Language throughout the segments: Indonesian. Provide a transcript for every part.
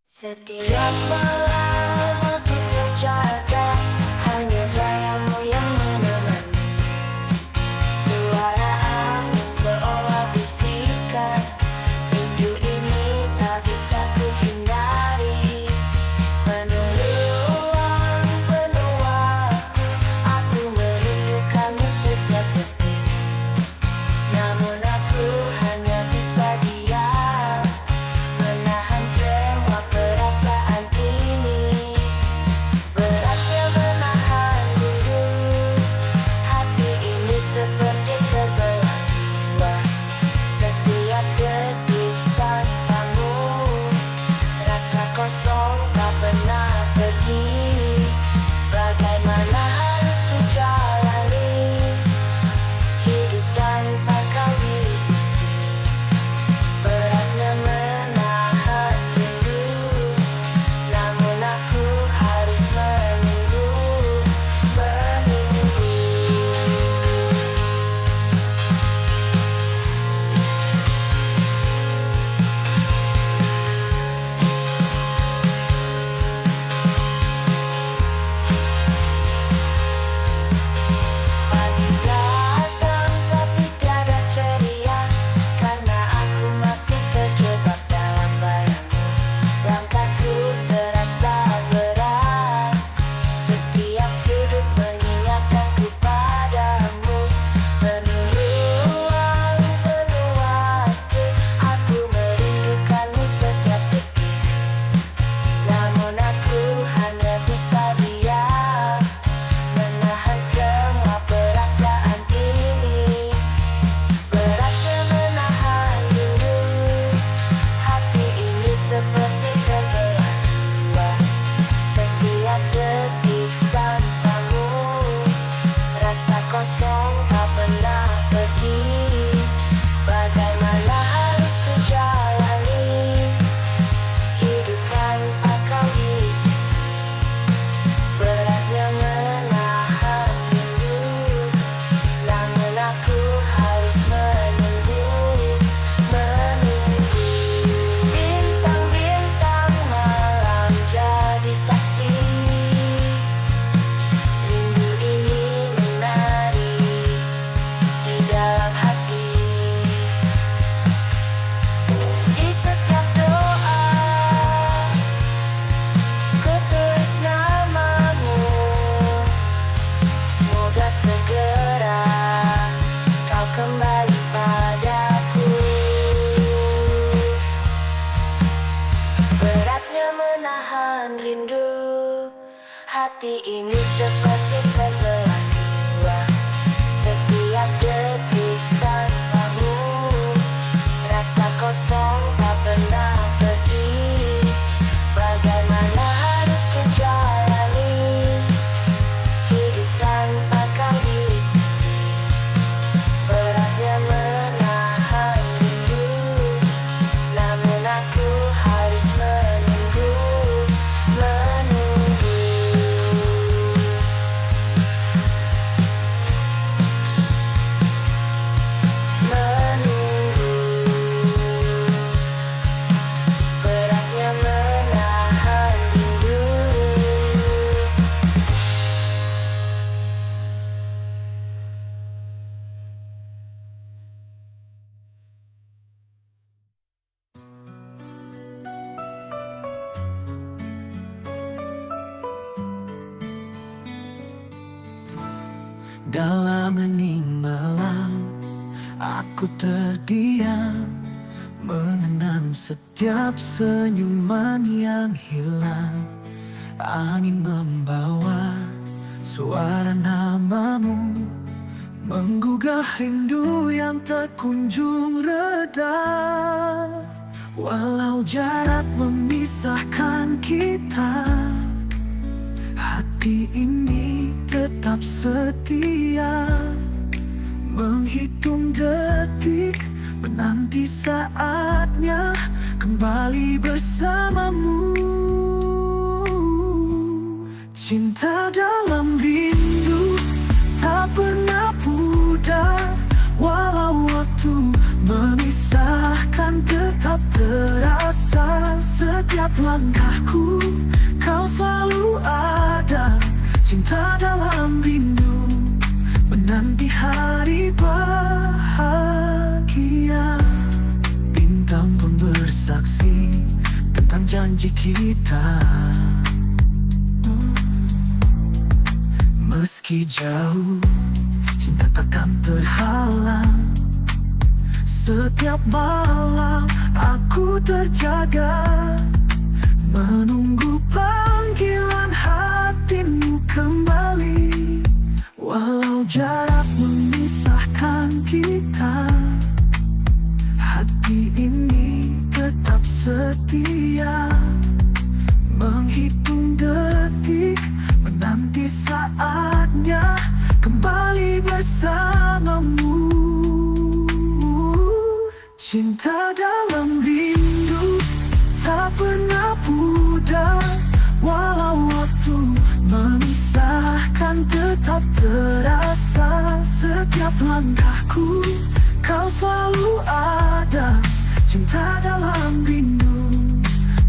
Setiap malam aku terjaga, hanya bayangmu yang menemani. Suara angin seolah bisikan, rindu ini tak bisa kuhindari. Penuh ruang, penuh waktu, aku merindukanmu setiap detik. Namun aku hanya bisa diam, menahan semua perasaan ini. Beratnya menahan rindu, hati ini seperti terbelah dua. Setiap detik tanpamu, rasa kosong tak pernah pergi. Bagaimana harus ku jalani hidup tanpa kau di sisi? Beratnya menahan rindu, namun aku harus menunggu. Pagi datang tapi tiada ceria, karena aku masih terjebak dalam bayangmu. Langkahku terasa berat, setiap sudut mengingatkanku padamu. Penuh ruang, penuh waktu, aku merindukanmu setiap detik. Namun aku hanya bisa diam, menahan semua perasaan ini. Beratnya menahan rindu, hati ini seperti terbelah dua. Setiap detik tanpamu, rasa kosong tak pernah pergi. Bagaimana harus ku jalani hidup tanpa kau di sisi? Beratnya menahan rindu, namun aku harus menunggu. Bintang-bintang malam jadi saksi, rindu ini menari di dalam hati. Di setiap doa ku tulis namamu, semoga segera kau kembali padaku. Beratnya menahan rindu, hati ini seperti terbelah dua. Setiap detik tanpamu, rasa kosong tak pernah pergi. Bagaimana harus ku jalani hidup tanpa kau di sisi? Beratnya menahan rindu, namun aku harus menunggu. Beratnya menahan rindu. Dalam hening malam, aku terdiam, mengenang setiap senyuman yang hilang. Angin membawa suara namamu, menggugah rindu yang tak kunjung reda. Walau jarak memisahkan kita, hati ini tetap setia, menghitung detik, menanti saatnya kembali bersamamu. Cinta dalam rindu tak pernah pudar, walau waktu memisahkan tetap terasa. Setiap setiap langkahku, kau selalu ada. Cinta dalam rindu, menanti hari bahagia. Bintang pun bersaksi tentang janji kita. Meski jauh, cinta takkan terhalang. Setiap malam aku terjaga, menunggu panggilan hatimu kembali. Walau jarak memisahkan kita, hati ini tetap setia. Menghitung detik, menanti saatnya kembali bersamamu. Cinta dalam rindu tak pernah pudar. Walau waktu memisahkan tetap terasa. Setiap langkahku kau selalu ada. Cinta dalam rindu,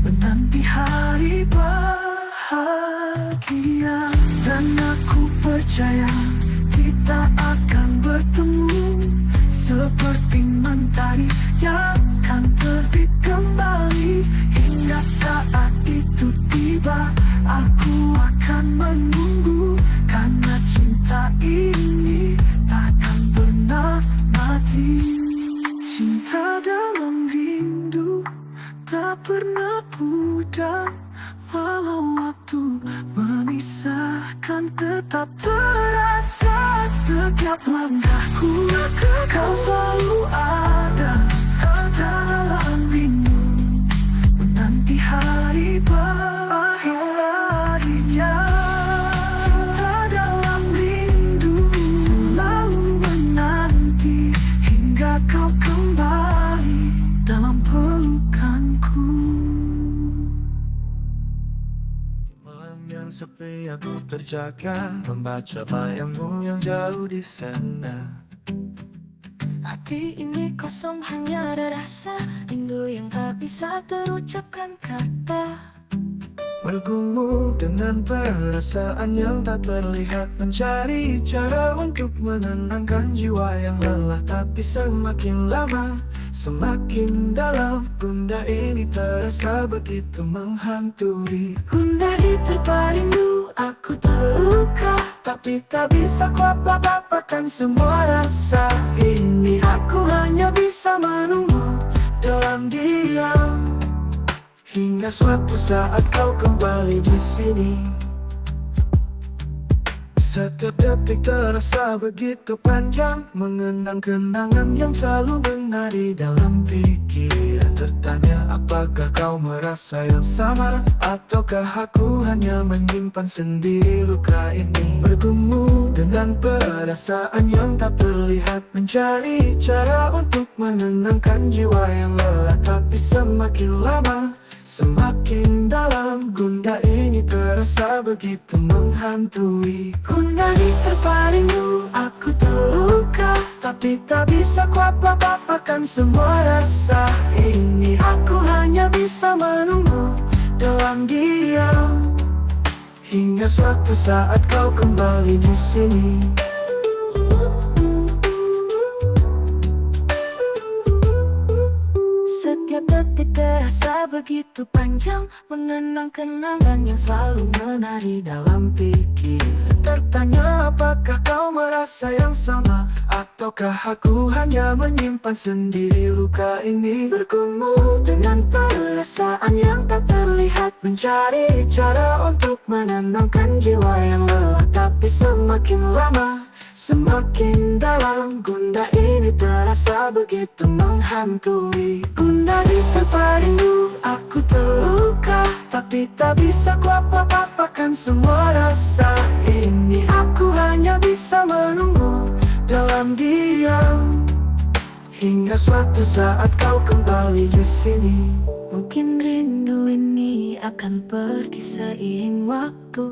menanti hari bahagia. Dan aku percaya kita akan bertemu, seperti mentari yang akan terbit kembali. Hingga saat itu tiba, aku akan menunggu. Karena cinta ini takkan pernah mati. Cinta dalam rindu tak pernah pudar. Walau waktu memisahkan tetap terasa. Setiap langkahku kau selalu ada. Dalam rindu, menanti hari bahagia. Cinta dalam rindu, selalu menanti hingga kau kembali dalam pelukanku. Malam yang sepi aku terjaga, membaca bayangmu yang jauh di sana. Hati ini kosong, hanya ada rasa rindu yang tak bisa terucapkan kata. Bergumul dengan perasaan yang tak terlihat, mencari cara untuk menenangkan jiwa yang lelah. Tapi semakin lama, semakin dalam, gundah ini terasa begitu menghantui. Gundah diterpa rindu, aku terluka. Tapi tak bisa ku apa-apakan semua rasa ini. Aku hanya bisa menunggu dalam diam, hingga suatu saat kau kembali di sini. Setiap detik terasa begitu panjang, mengenang kenangan yang selalu menari dalam pikiran. Tertanya apakah kau merasa yang sama, ataukah aku hanya menyimpan sendiri luka ini. Bergumul dengan perasaan yang tak terlihat, mencari cara untuk menenangkan jiwa yang lelah. Tapi semakin lama, semakin dalam, gundah ini terasa begitu menghantui. Gundah diterpa rindu, aku terluka. Tapi tak bisa ku apa-apakan semua rasa ini. Aku hanya bisa menunggu dalam diam, hingga suatu saat kau kembali di sini. Setiap detik terasa begitu panjang, mengenang kenangan yang selalu menari dalam pikiran. Tertanya apakah kau merasa yang sama, ataukah aku hanya menyimpan sendiri luka ini. Bergumul dengan perasaan yang tak terlihat, mencari cara untuk menenangkan jiwa yang lelah. Tapi semakin lama, semakin dalam, gundah ini terasa begitu menghantui. gundah diterpa rindu, Aku terluka, tapi tak bisa ku apa-apakan semua rasa ini. Aku hanya bisa menunggu dalam diam, hingga suatu saat kau kembali di sini. mungkin rindu ini akan pergi seiring waktu.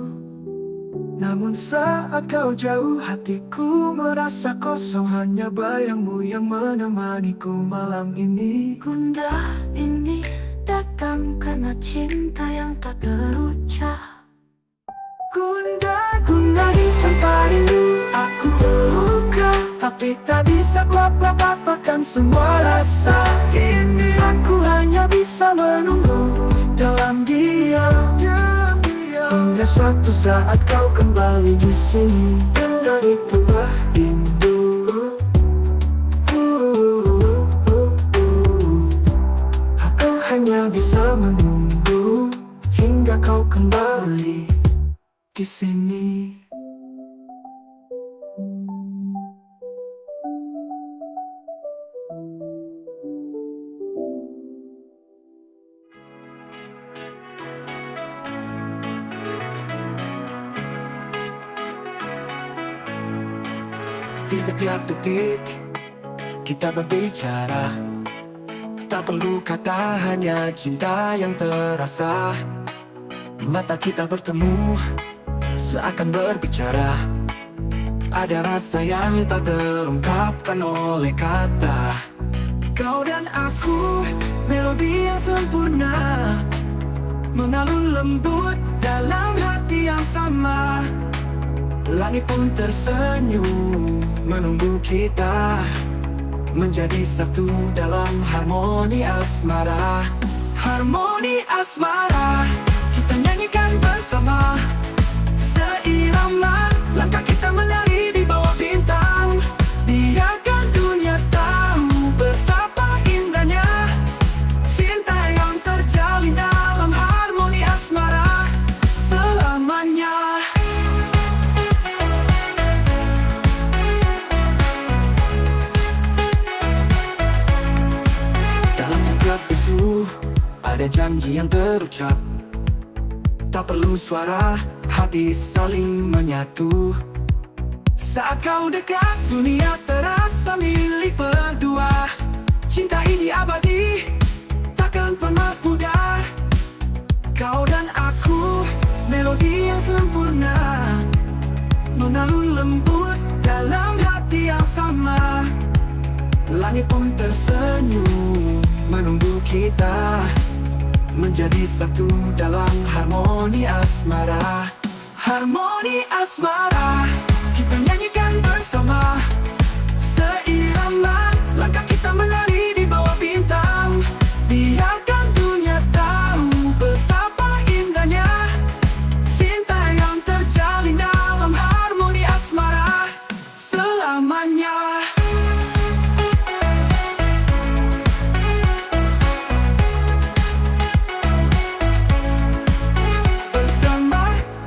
Namun saat kau jauh, hatiku merasa kosong. Hanya bayangmu yang menemaniku malam ini. Gundah ini datang karena cinta yang tak terucap. Gundah di tempat rindu, aku terluka, tapi tak bisa ku apa-apakan semua rasa ini. Aku hanya bisa menunggu Dalam diam, Hingga suatu saat kau kembali di sini dan dari tebah rindu. Aku hanya bisa menunggu hingga kau kembali di sini. Di setiap detik kita berbicara, tak perlu kata, hanya cinta yang terasa. Mata kita bertemu, seakan berbicara. Ada rasa yang tak terungkapkan oleh kata. Kau dan aku, melodi yang sempurna, mengalun lembut dalam hati yang sama. Langit pun tersenyum menunggu kita menjadi satu dalam harmoni asmara. Harmoni asmara, kita nyanyikan bersama. Seirama langkah kita menari di bawah bintang. Biarkan dunia tahu betapa indahnya cinta yang terjalin dalam harmoni asmara selamanya. Ada janji yang terucap, tak perlu suara, hati saling menyatu. Saat kau dekat, dunia terasa milik berdua. Cinta ini abadi, takkan pernah pudar. Kau dan aku, melodi yang sempurna, mengalun lembut dalam hati yang sama. Langit pun tersenyum menunggu kita menjadi satu dalam harmoni asmara. Harmoni asmara, kita nyanyikan bersama. Seirama langkah kita menari di bawah bintang. Biarkan dunia tahu betapa indahnya cinta yang terjalin dalam harmoni asmara selamanya.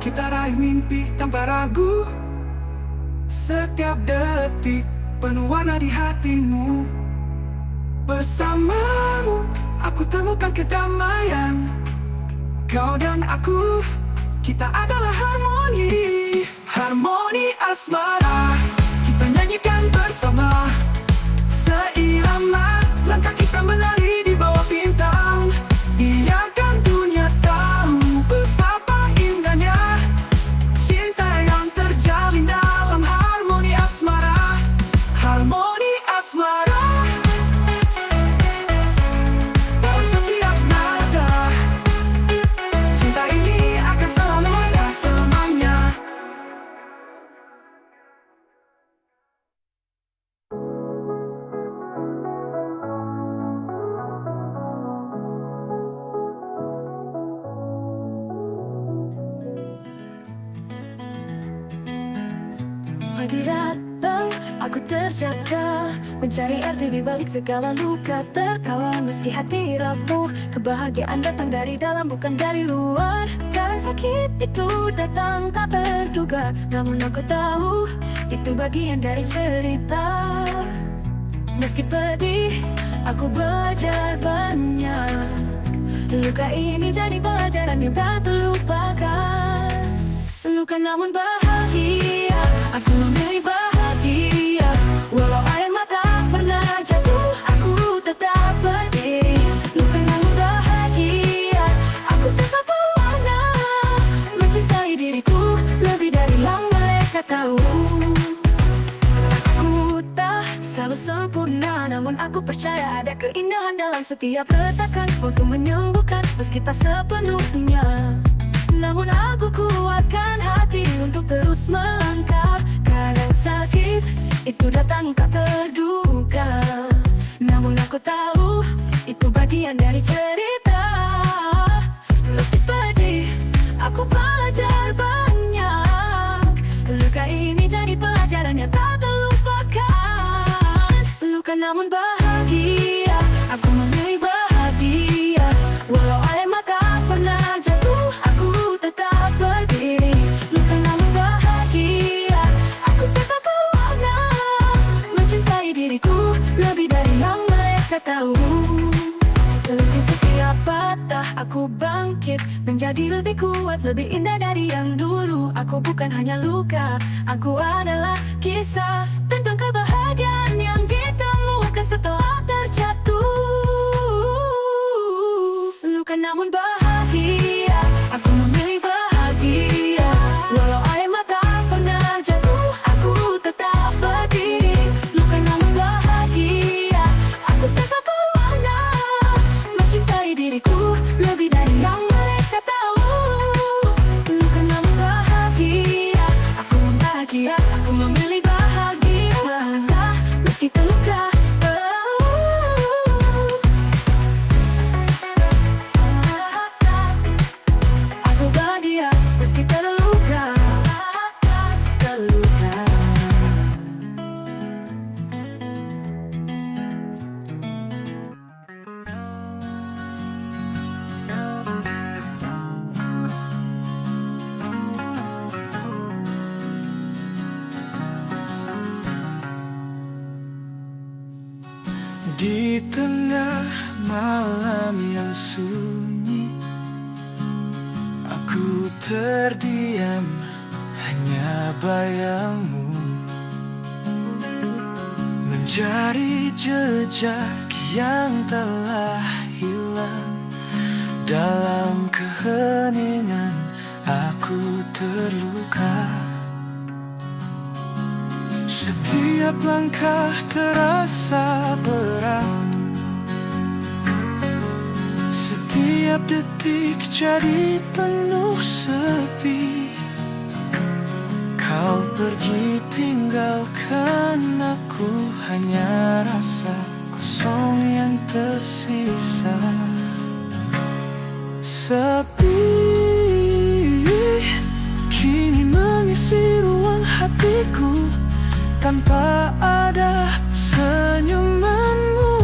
Kita raih mimpi tanpa ragu. Setiap detik penuh warna di hatimu. Bersamamu aku temukan kedamaian. Kau dan aku, kita adalah harmoni. Harmoni asmara, kita nyanyikan bersama. Seirama langkah kita menari di bawah bintang. Biarkan dunia tahu betapa indahnya cinta yang terjalin dalam harmoni asmara. Harmoni asmara, dalam setiap nada. Cinta ini akan selalu ada selamanya. Pagi datang, aku terjaga, mencari arti di balik segala luka. Tertawa meski hati rapuh, kebahagiaan datang dari dalam bukan dari luar. Karena sakit itu datang tak terduga, namun aku tahu itu bagian dari cerita. Meski pedih, aku belajar banyak. Luka ini jadi pelajaran yang tak terlupakan. Luka namun bahagia, aku memilih bahagia. Walau air mata pernah jatuh, aku tetap berdiri. Luka namun bahagia, aku tetap berwarna. Mencintai diriku lebih dari yang mereka tahu. Ku tak selalu sempurna, namun Namun aku percaya ada keindahan dalam setiap retakan. Waktu menyembuhkan meski tak sepenuhnya. Namun aku kuatkan hati untuk terus melangkah. Kadang sakit itu datang tak terduga, namun aku tahu itu bagian dari cerita. Meski pedih, aku belajar banyak. Luka ini jadi pelajaran yang tak terlupakan. Luka namun bahagia, aku memilih bahagia. Walau air mata pernah jatuh, aku tetap berdiri. Luka namun bahagia, aku tetap berwarna. Mencintai diriku lebih dari yang mereka tahu. Lebih setiap patah, aku bangkit menjadi lebih kuat, lebih indah dari yang dulu. Aku bukan hanya luka, aku adalah kisah tentang kebahagiaan yang ditemukan setelah terjatuh. Luka namun bahagia, aku memilih bahagia. Walau air mata pernah jatuh, aku tetap berdiri. Luka namun bahagia, aku tetap berwarna. Mencintai diriku lebih dari yang mereka tahu. Luka namun bahagia, aku bahagia. Aku memilih bahagia, meski terluka. Aku bahagia meski terluka. Terluka. Di tengah malam yang sunyi, aku terdiam, hanya bayangmu. Mencari jejak yang telah hilang. Dalam keheningan aku terluka. Setiap langkah terasa berat, setiap detik jadi penuh sepi. Kau pergi tinggalkan aku, hanya rasa kosong yang tersisa. Sepi kini mengisi ruang hatiku, tanpa ada senyumanmu.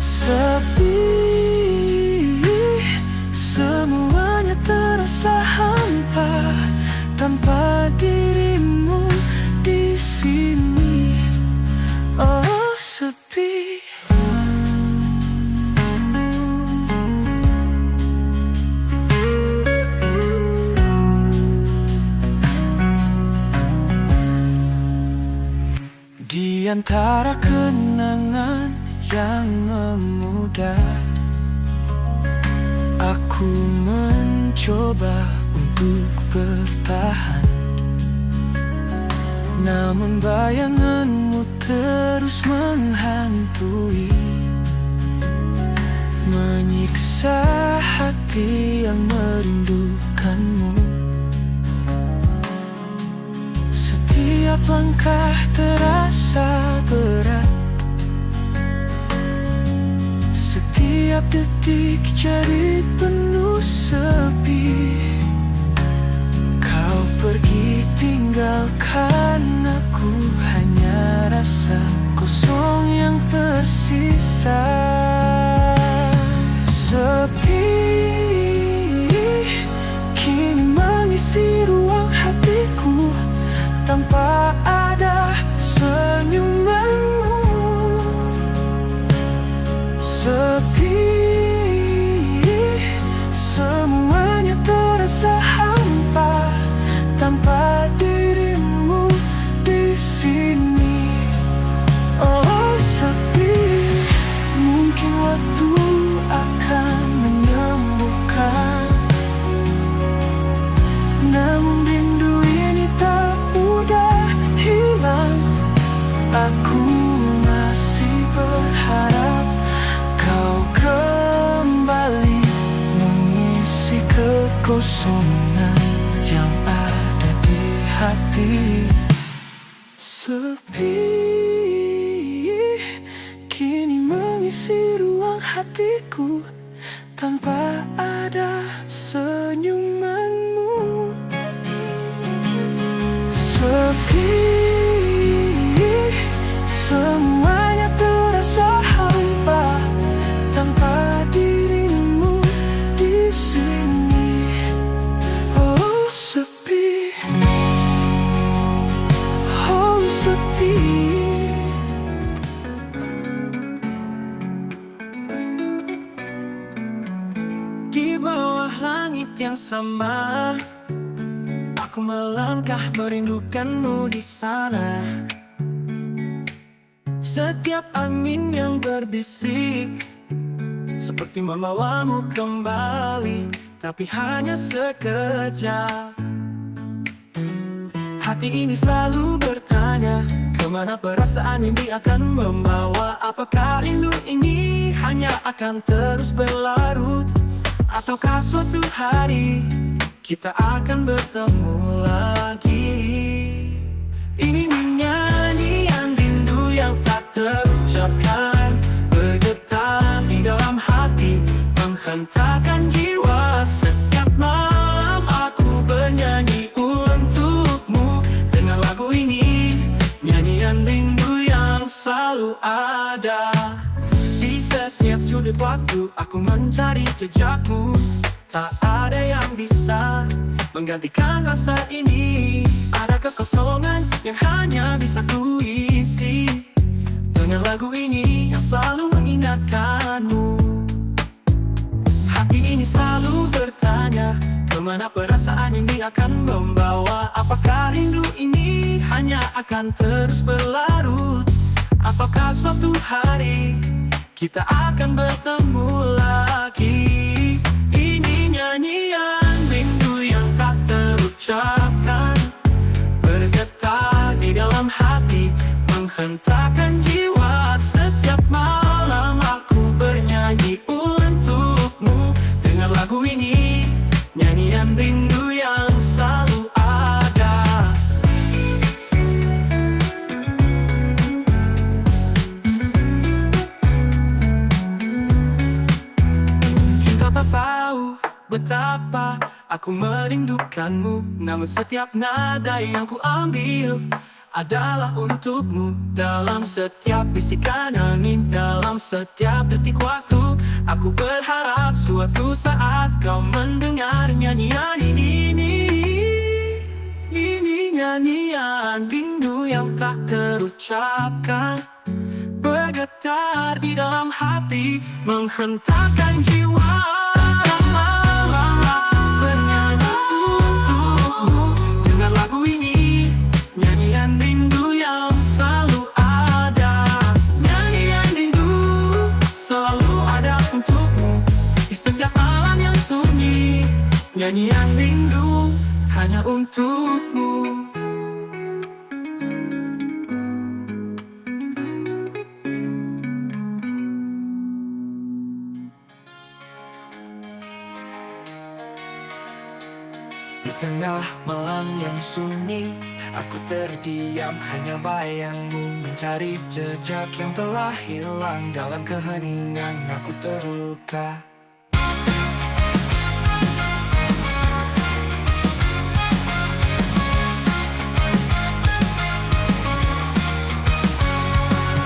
Sepi, semuanya terasa hampa, tanpa dirimu di sini. Oh, sepi. Di antara kenangan yang memudar, aku mencoba untuk bertahan. Namun bayanganmu terus menghantui, menyiksa hati yang merindukanmu. Setiap langkah terasa berat, setiap detik jadi penuh sepi. Kau pergi tinggalkan aku, hanya rasa kosong yang tersisa. Sepi kini mengisi ruang hatiku, tanpa ada senyumanmu. Sepi, semuanya terasa hampa, tanpa dirimu di sini. Oh, sepi, mungkin waktu akan menyembuhkan. Namun rindu ini tak mudah kekosongan yang ada di hati. Sepi kini mengisi ruang hatiku tanpa ada senyumanmu. Sepi, semuanya terasa hampa tanpa dirimu di sini. Oh sepi, oh sepi. Di bawah langit yang sama, aku melangkah merindukanmu di sana. Setiap angin yang berbisik seperti membawamu kembali, tapi hanya sekejap. Hati ini selalu bertanya, kemana perasaan ini akan membawa? Apakah rindu ini hanya akan terus berlarut? Ataukah suatu hari kita akan bertemu lagi? Ini nyanyian rindu yang tak terucapkan, bergetar di dalam hati, menghentakkan jiwa. Setiap malam aku bernyanyi untukmu dengan lagu ini, nyanyian rindu yang selalu ada. Di setiap sudut waktu aku mencari jejakmu, tak ada yang bisa menggantikan rasa ini. Ada kekosongan yang hanya bisa kuisi dengan lagu ini yang selalu mengingatkanmu. Hati ini selalu bertanya, kemana perasaan ini akan membawa? Apakah rindu ini hanya akan terus berlarut? Apakah suatu hari kita akan bertemu lagi? Ini nyanyian rindu yang tak terucapkan, bergetar di dalam hati, menghentakkan jiwa. Setiap malam aku bernyanyi untukmu dengan lagu ini, nyanyian rindu yang selalu ada. Kita tak tahu betapa aku merindukanmu, namun setiap nada yang ku ambil adalah untukmu. Dalam setiap bisikan angin, dalam setiap detik waktu, aku berharap suatu saat kau mendengar nyanyian ini. Ini nyanyian rindu yang tak terucapkan, bergetar di dalam hati, menghentakkan jiwa. Setiap malam aku bernyanyi untukmu dengan lagu ini, nyanyian rindu yang selalu ada. Nyanyian rindu selalu ada untukmu di setiap malam yang sunyi, nyanyian rindu hanya untukmu. Di tengah malam yang sunyi, aku terdiam, hanya bayangmu mencari jejak yang telah hilang. Dalam keheningan aku terluka.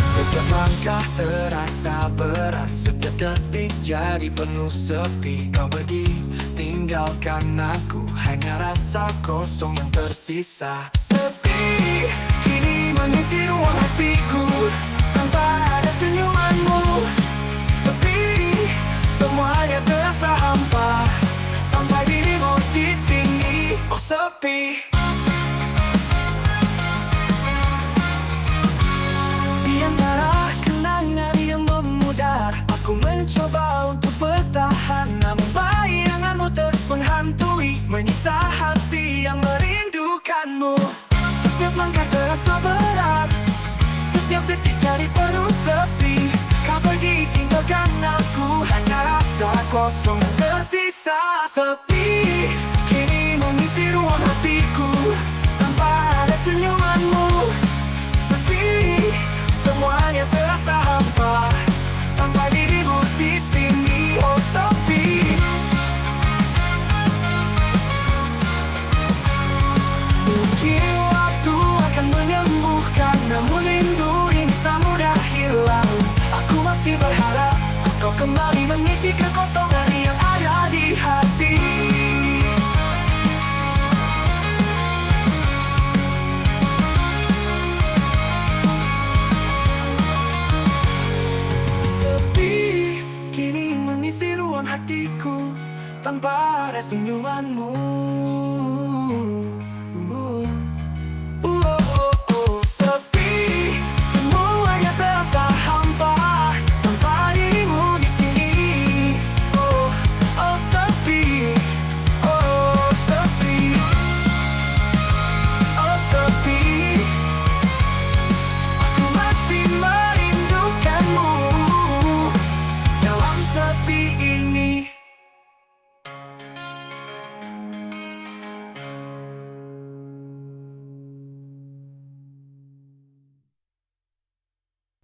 Setiap langkah terasa berat, setiap detik jadi penuh sepi. Kau pergi, tinggalkan aku, hanya rasa kosong yang tersisa. Sepi kini mengisi ruang hatiku tanpa ada senyumanmu. Sepi, semuanya terasa hampa tanpa dirimu di sini. Oh sepi, di antara kenangan yang memudar, aku mencoba untuk bertahan, namun bayanganmu terus menghantui, menyiksa hati yang merindukanmu. Setiap langkah terasa berat, setiap detik jadi penuh sepi. Kau pergi tinggalkan aku, hanya rasa kosong yang tersisa. rasa. Sepi kini mengisi ruang hatiku tanpa ada senyumanmu. Sepi, semuanya terasa hampa tanpa dirimu di sini. Oh sepi. Mungkin waktu akan menyembuhkan, namun rindu ini tak mudah hilang. Aku masih berharap kau kembali mengisi kekosongan yang ada di hati. Sepi kini mengisi ruang hatiku tanpa ada senyumanmu.